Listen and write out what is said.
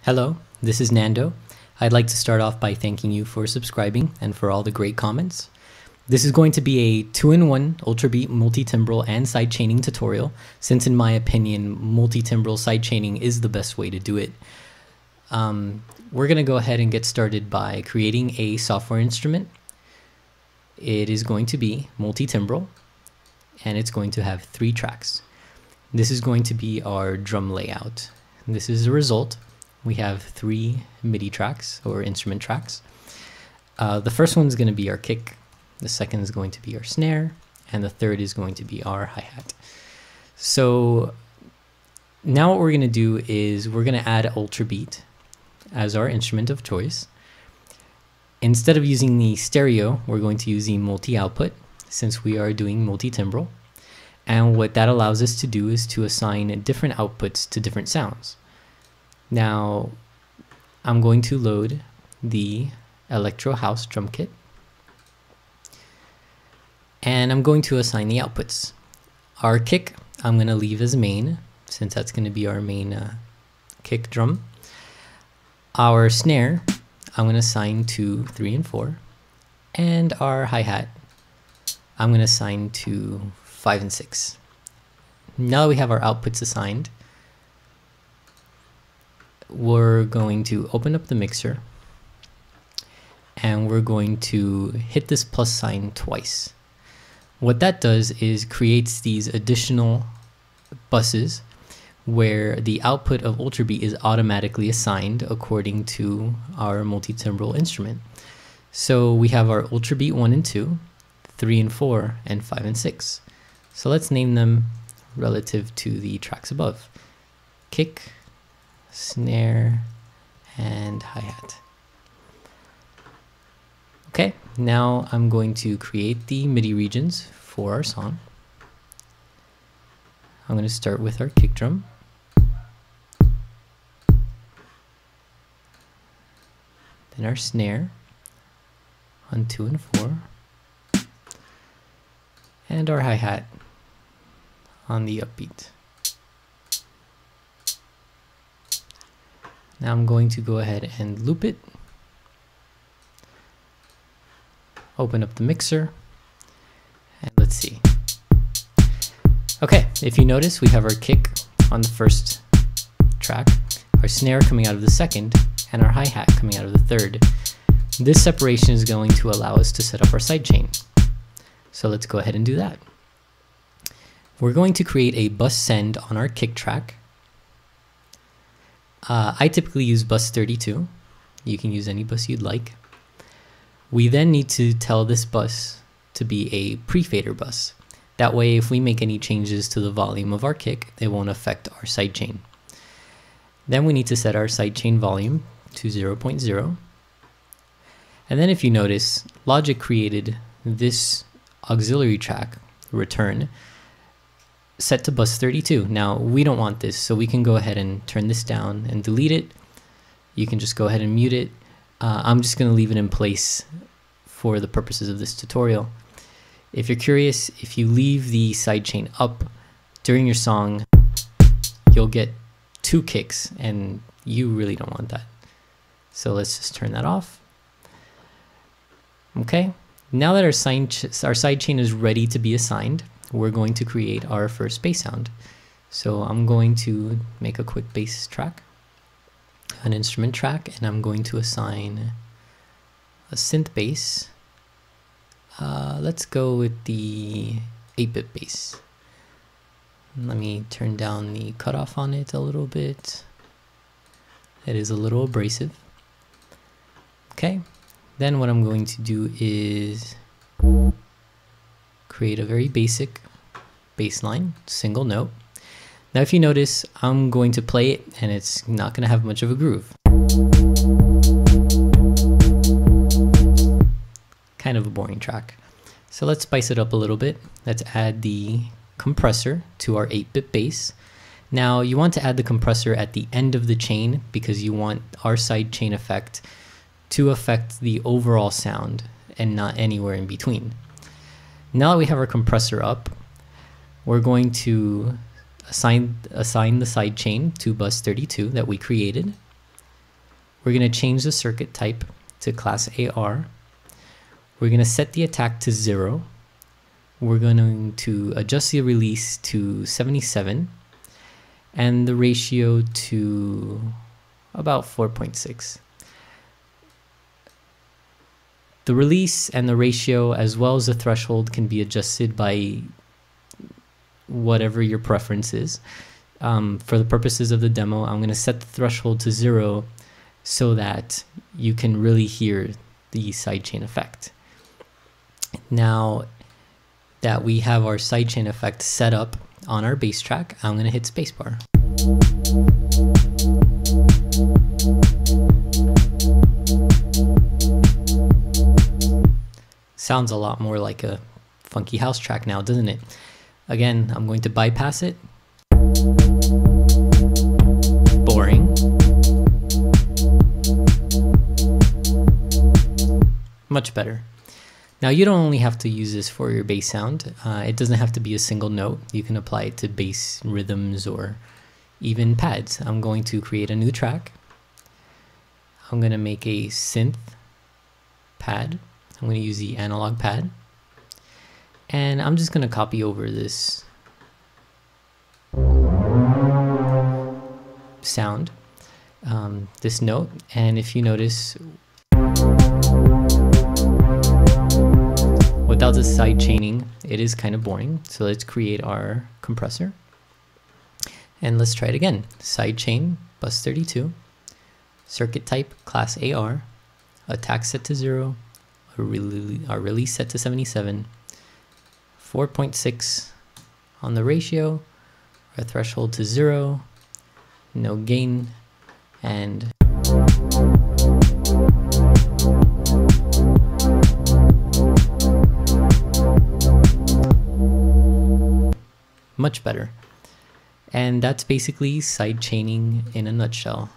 Hello, this is Nando. I'd like to start off by thanking you for subscribing and for all the great comments. This is going to be a 2-in-1 UltraBeat multi-timbral and sidechaining tutorial, since in my opinion, multi-timbral sidechaining is the best way to do it. We're going to go ahead and get started by creating a software instrument. It is going to be multi-timbral, and it's going to have 3 tracks. This is going to be our drum layout. This is the result. We have 3 MIDI tracks or instrument tracks. The first one is going to be our kick, the second is going to be our snare, and the third is going to be our hi-hat. So now what we're going to do is we're going to add UltraBeat as our instrument of choice. Instead of using the stereo, we're going to use the multi-output since we are doing multi-timbral. And what that allows us to do is to assign different outputs to different sounds. Now, I'm going to load the Electro House drum kit, and I'm going to assign the outputs. Our kick, I'm going to leave as main, since that's going to be our main kick drum. Our snare, I'm going to assign to 3 and 4, and our hi-hat, I'm going to assign to 5 and 6. Now that we have our outputs assigned, we're going to open up the mixer and we're going to hit this plus sign twice. What that does is creates these additional buses where the output of UltraBeat is automatically assigned according to our multi-timbral instrument. So we have our UltraBeat 1 and 2, 3 and 4, and 5 and 6. So let's name them relative to the tracks above. Kick, snare, and hi-hat. Okay, now I'm going to create the MIDI regions for our song. I'm going to start with our kick drum. Then our snare on 2 and 4. And our hi-hat on the upbeat. Now I'm going to go ahead and loop it. Open up the mixer. And let's see. Okay, if you notice, we have our kick on the first track, our snare coming out of the second, and our hi-hat coming out of the third. This separation is going to allow us to set up our sidechain. So let's go ahead and do that. We're going to create a bus send on our kick track. I typically use bus 32. You can use any bus you'd like. We then need to tell this bus to be a pre-fader bus. That way, if we make any changes to the volume of our kick, it won't affect our sidechain. Then we need to set our sidechain volume to 0.0. And then if you notice, Logic created this auxiliary track, return, set to bus 32. Now we don't want this, so we can go ahead and turn this down and delete it. You can just go ahead and mute it. I'm just going to leave it in place for the purposes of this tutorial. If you're curious, if you leave the sidechain up during your song, you'll get 2 kicks, and you really don't want that. So let's just turn that off. Okay, now that our sidechain is ready to be assigned, we're going to create our first bass sound. So I'm going to make a quick bass track, an instrument track, and I'm going to assign a synth bass. Let's go with the 8-bit bass. Let me turn down the cutoff on it a little bit. It is a little abrasive. Okay, then what I'm going to do is create a very basic bass line, single note. Now if you notice, I'm going to play it and it's not going to have much of a groove. Kind of a boring track. So let's spice it up a little bit. Let's add the compressor to our 8-bit bass. Now you want to add the compressor at the end of the chain because you want our side chain effect to affect the overall sound and not anywhere in between. Now that we have our compressor up, we're going to assign the side chain to bus 32 that we created. We're going to change the circuit type to class AR. We're going to set the attack to 0. We're going to adjust the release to 77 and the ratio to about 4.6. The release and the ratio, as well as the threshold, can be adjusted by whatever your preference is. For the purposes of the demo, I'm going to set the threshold to 0 so that you can really hear the sidechain effect. Now that we have our sidechain effect set up on our bass track, I'm going to hit spacebar. Sounds a lot more like a funky house track now, doesn't it? Again, I'm going to bypass it. Boring. Much better. Now you don't only have to use this for your bass sound. It doesn't have to be a single note. You can apply it to bass rhythms or even pads. I'm going to create a new track. I'm going to make a synth pad. I'm going to use the analog pad, and I'm just going to copy over this sound, this note, and if you notice, without the side chaining, it is kind of boring. So let's create our compressor, and let's try it again. Side chain, bus 32, circuit type, class AR, attack set to 0, our release set to 77, 4.6 on the ratio, our threshold to 0, no gain, and much better. And that's basically side chaining in a nutshell.